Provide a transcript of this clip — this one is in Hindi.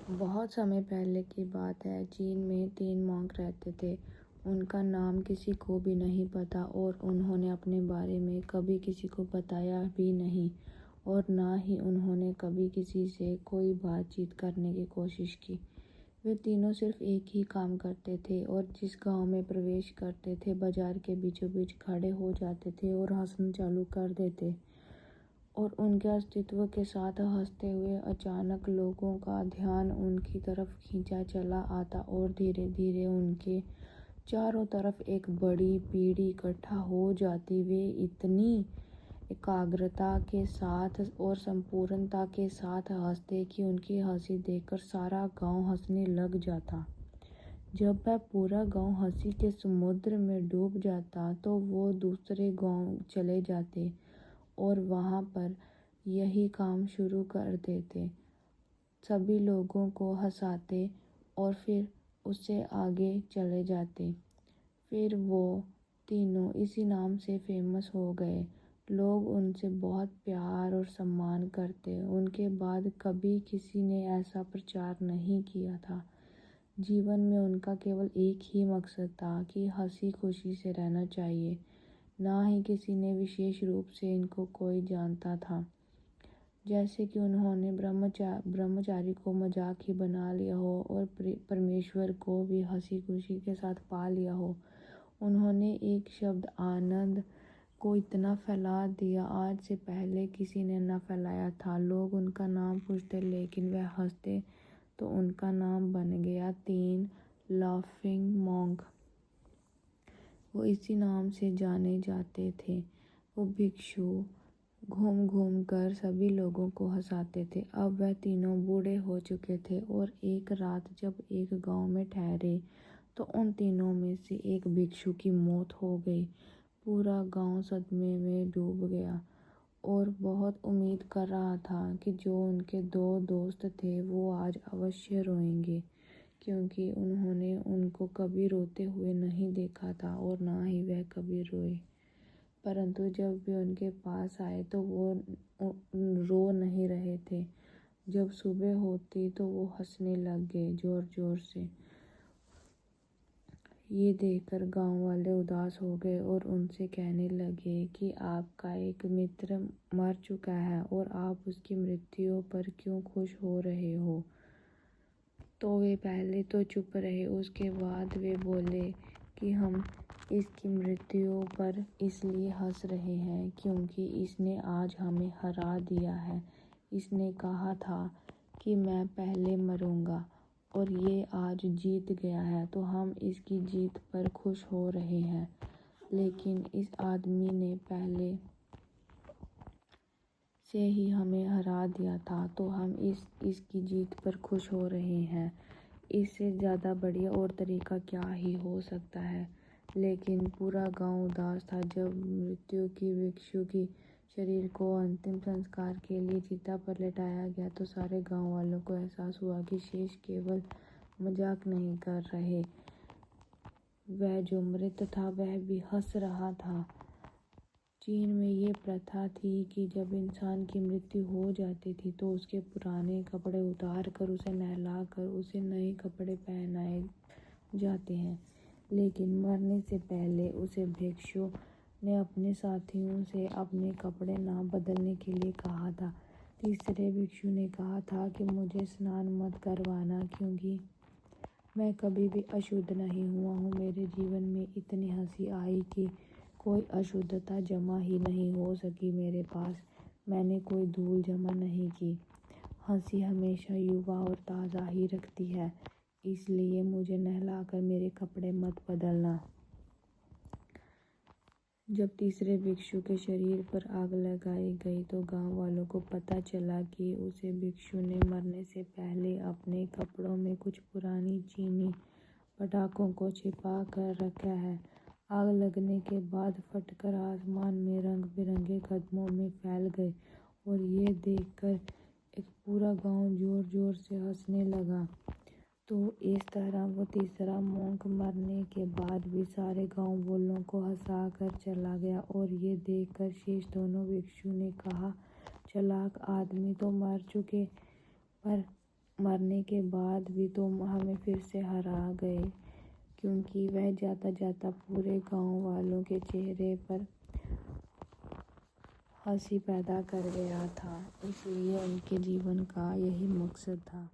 बहुत समय पहले की बात है। चीन में 3 मॉन्क रहते थे। उनका नाम किसी को भी नहीं पता और उन्होंने अपने बारे में कभी किसी को बताया भी नहीं और ना ही उन्होंने कभी किसी से कोई बातचीत करने की कोशिश की। वे तीनों सिर्फ एक ही काम करते थे और जिस गांव में प्रवेश करते थे बाजार के बीचों बीच खड़े हो जाते थे और हंसना चालू कर देते और उनके अस्तित्व के साथ हंसते हुए अचानक लोगों का ध्यान उनकी तरफ खींचा चला आता और धीरे धीरे उनके चारों तरफ एक बड़ी भीड़ इकट्ठा हो जाती। वे इतनी एकाग्रता के साथ और संपूर्णता के साथ हंसते कि उनकी हंसी देखकर सारा गांव हंसने लग जाता। जब वह पूरा गांव हंसी के समुद्र में डूब जाता तो वो दूसरे गांव चले जाते और वहाँ पर यही काम शुरू कर देते, सभी लोगों को हंसाते और फिर उससे आगे चले जाते। फिर वो तीनों इसी नाम से फेमस हो गए। लोग उनसे बहुत प्यार और सम्मान करते। उनके बाद कभी किसी ने ऐसा प्रचार नहीं किया था। जीवन में उनका केवल एक ही मकसद था कि हंसी खुशी से रहना चाहिए। ना ही किसी ने विशेष रूप से इनको कोई जानता था। जैसे कि उन्होंने ब्रह्मचारी को मजाक ही बना लिया हो और परमेश्वर को भी हंसी खुशी के साथ पा लिया हो। उन्होंने एक शब्द आनंद को इतना फैला दिया आज से पहले किसी ने न फैलाया था। लोग उनका नाम पूछते लेकिन वह हंसते तो उनका नाम बन गया 3 लाफिंग मॉन्क। वो इसी नाम से जाने जाते थे। वो भिक्षु घूम घूम कर सभी लोगों को हंसाते थे। अब वह तीनों बूढ़े हो चुके थे और एक रात जब एक गांव में ठहरे तो उन तीनों में से एक भिक्षु की मौत हो गई। पूरा गांव सदमे में डूब गया और बहुत उम्मीद कर रहा था कि जो उनके 2 दोस्त थे वो आज अवश्य रोएंगे, क्योंकि उन्होंने उनको कभी रोते हुए नहीं देखा था और ना ही वह कभी रोए। परंतु जब वे उनके पास आए तो वो रो नहीं रहे थे। जब सुबह होती तो वो हंसने लग गए जोर जोर से। ये देखकर गांव वाले उदास हो गए और उनसे कहने लगे कि आपका एक मित्र मर चुका है और आप उसकी मृत्यु पर क्यों खुश हो रहे हो। तो वे पहले तो चुप रहे, उसके बाद वे बोले कि हम इसकी मृत्यु पर इसलिए हंस रहे हैं क्योंकि इसने आज हमें हरा दिया है। इसने कहा था कि मैं पहले मरूंगा और ये आज जीत गया है, तो हम इसकी जीत पर खुश हो रहे हैं। लेकिन इस आदमी ने पहले से ही हमें हरा दिया था, तो हम इसकी जीत पर खुश हो रहे हैं। इससे ज़्यादा बढ़िया और तरीका क्या ही हो सकता है। लेकिन पूरा गांव उदास था। जब मृत्यु की भिक्षु की शरीर को अंतिम संस्कार के लिए चिता पर लेटाया गया तो सारे गांव वालों को एहसास हुआ कि शेष केवल मजाक नहीं कर रहे। वह जो मृत था वह भी हंस रहा था। चीन में ये प्रथा थी कि जब इंसान की मृत्यु हो जाती थी तो उसके पुराने कपड़े उतार कर उसे नहला कर उसे नए कपड़े पहनाए जाते हैं। लेकिन मरने से पहले उसे भिक्षु ने अपने साथियों से अपने कपड़े ना बदलने के लिए कहा था। तीसरे भिक्षु ने कहा था कि मुझे स्नान मत करवाना क्योंकि मैं कभी भी अशुद्ध नहीं हुआ हूँ। मेरे जीवन में इतनी हंसी आई कि कोई अशुद्धता जमा ही नहीं हो सकी मेरे पास। मैंने कोई धूल जमा नहीं की। हंसी हमेशा युवा और ताज़ा ही रखती है, इसलिए मुझे नहलाकर मेरे कपड़े मत बदलना। जब तीसरे भिक्षु के शरीर पर आग लगाई गई तो गांव वालों को पता चला कि उसे भिक्षु ने मरने से पहले अपने कपड़ों में कुछ पुरानी चीनी पटाखों को छिपा कर रखा है। आग लगने के बाद फटकर आसमान में रंग बिरंगे कदमों में फैल गए और ये देखकर एक पूरा गांव जोर जोर से हंसने लगा। तो इस तरह वो तीसरा मॉन्क मरने के बाद भी सारे गांव वालों को हंसा कर चला गया। और ये देखकर शेष दोनों भिक्षु ने कहा, चालाक आदमी तो मर चुके पर मरने के बाद भी तुम हमें फिर से हरा गए, क्योंकि वह जाता जाता पूरे गांव वालों के चेहरे पर हंसी पैदा कर गया था। इसलिए उनके जीवन का यही मकसद था।